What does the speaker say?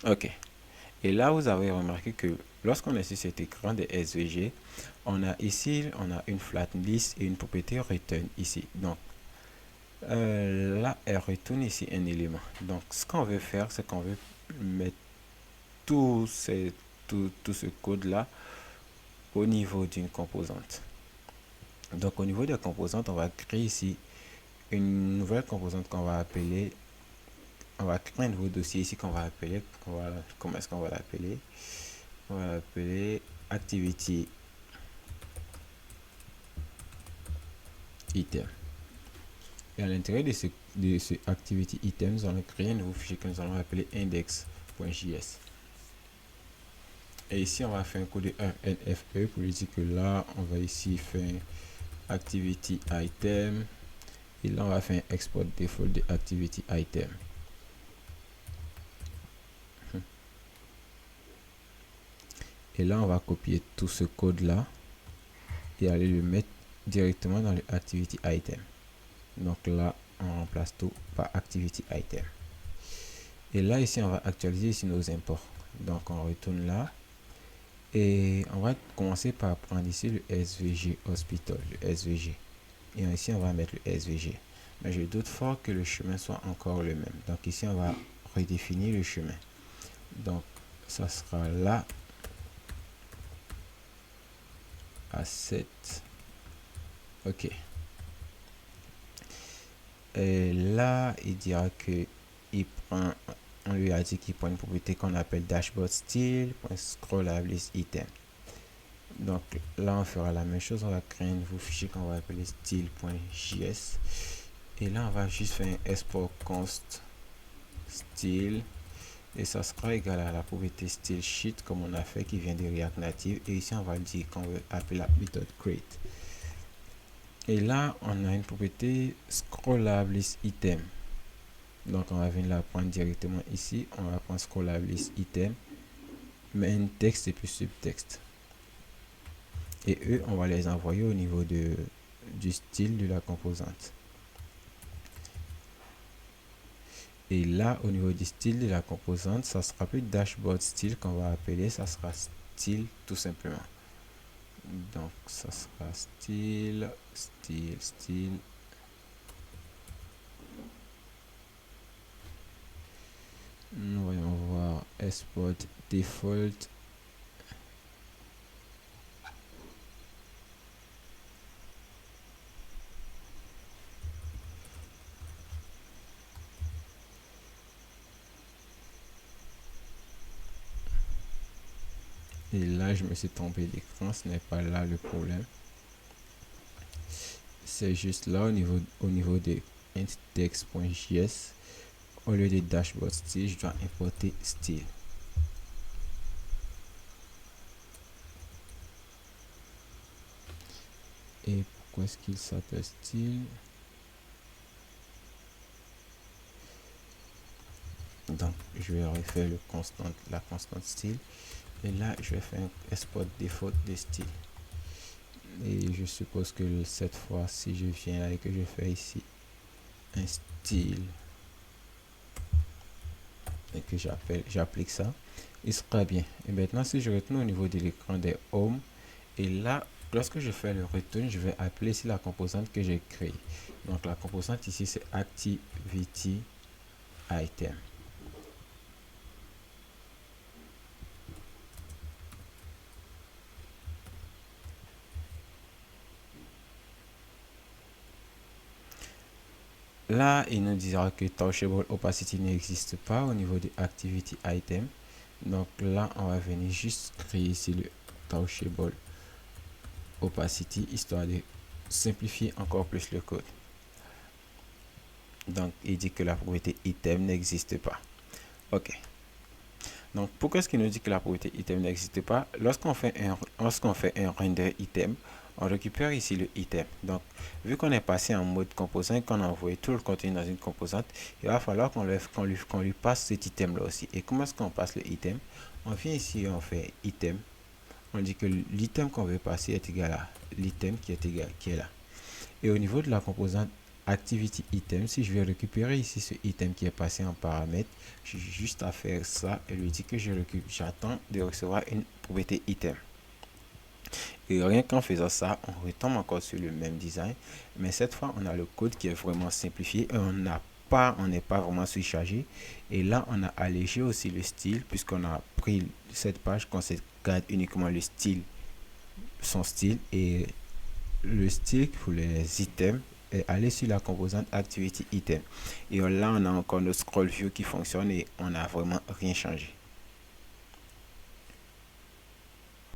Ok. Et là, vous avez remarqué que lorsqu'on est sur cet écran de SVG, on a ici, on a une flat list et une propriété return ici. Donc, là, elle retourne ici un élément. Donc, ce qu'on veut faire, c'est qu'on veut mettre tout ce code-là au niveau d'une composante. Donc, au niveau des composantes, on va créer ici une nouvelle composante qu'on va appeler, on va créer un nouveau dossier ici qu'on va appeler, comment est-ce qu'on va l'appeler? On va l'appeler activity item. Et à l'intérieur de ce activity item, nous allons créer un nouveau fichier que nous allons appeler index.js. Et ici, on va faire un code NFE pour lui dire que là, on va ici faire activity item. Et là, on va faire un export default de activity item. Et là, on va copier tout ce code-là et aller le mettre directement dans le activity item. Donc là, on remplace tout par activity item. Et là, ici, on va actualiser ici nos imports. Donc, on retourne là. Et on va commencer par prendre ici le SVG Hospital, le SVG. Et ici, on va mettre le SVG. Mais je doute fort que le chemin soit encore le même. Donc ici, on va redéfinir le chemin. Donc, ça sera là à 7. Ok. Et là, il dira que il prend, on lui a dit qu'il prend une propriété qu'on appelle dashboard style, scrollable item. Donc là, on fera la même chose. On va créer un nouveau fichier qu'on va appeler style.js. Et là, on va juste faire un export const style. Et ça sera égal à la propriété style sheet comme on a fait qui vient de React Native. Et ici, on va dire qu'on veut appeler la méthode create. Et là, on a une propriété scrollable item. Donc, on va venir la prendre directement ici. On va prendre scrollable item, mais un texte et puis subtexte. Et eux, on va les envoyer au niveau du style de la composante. Et là, au niveau du style de la composante, ça sera plus dashboard style qu'on va appeler, ça sera style tout simplement. Donc, ça sera style. Nous voyons voir export default. Et là, je me suis trompé d'écran, ce n'est pas là le problème. C'est juste là au niveau de index.js. Au lieu de dashboard style, je dois importer style. Et pourquoi est-ce qu'il s'appelle style? Donc, je vais refaire la constante style. Et là, je vais faire un export default de style. Et je suppose que cette fois, si je viens là et que je fais ici un style et que j'applique ça, il sera bien. Et maintenant, si je retourne au niveau de l'écran des home, et là, lorsque je fais le return, je vais appeler ici la composante que j'ai créée. Donc, la composante ici, c'est activity item. Là, il nous dira que touchable opacity n'existe pas au niveau de activity item. Donc là, on va venir juste créer ici le touchable opacity histoire de simplifier encore plus le code. Donc, il dit que la propriété item n'existe pas. Ok. Donc, pourquoi est-ce qu'il nous dit que la propriété item n'existe pas? Lorsqu'on fait un render item, on récupère ici le item. Donc, vu qu'on est passé en mode composant et qu'on a envoyé tout le contenu dans une composante, il va falloir qu'on lui passe cet item là aussi. Et comment est-ce qu'on passe le item? On vient ici, on fait item. On dit que l'item qu'on veut passer est égal à l'item qui est là. Et au niveau de la composante activity item. Si je vais récupérer ici ce item qui est passé en paramètre, j'ai juste à faire ça et lui dire que j'attends de recevoir une propriété item. Et rien qu'en faisant ça, on retombe encore sur le même design, mais cette fois on a le code qui est vraiment simplifié et on n'est pas vraiment surchargé. Et là on a allégé aussi le style, puisqu'on a pris cette page qu'on se garde uniquement le style, son style, et le style pour les items est aller sur la composante activity item. Et là on a encore notre scroll view qui fonctionne et on n'a vraiment rien changé.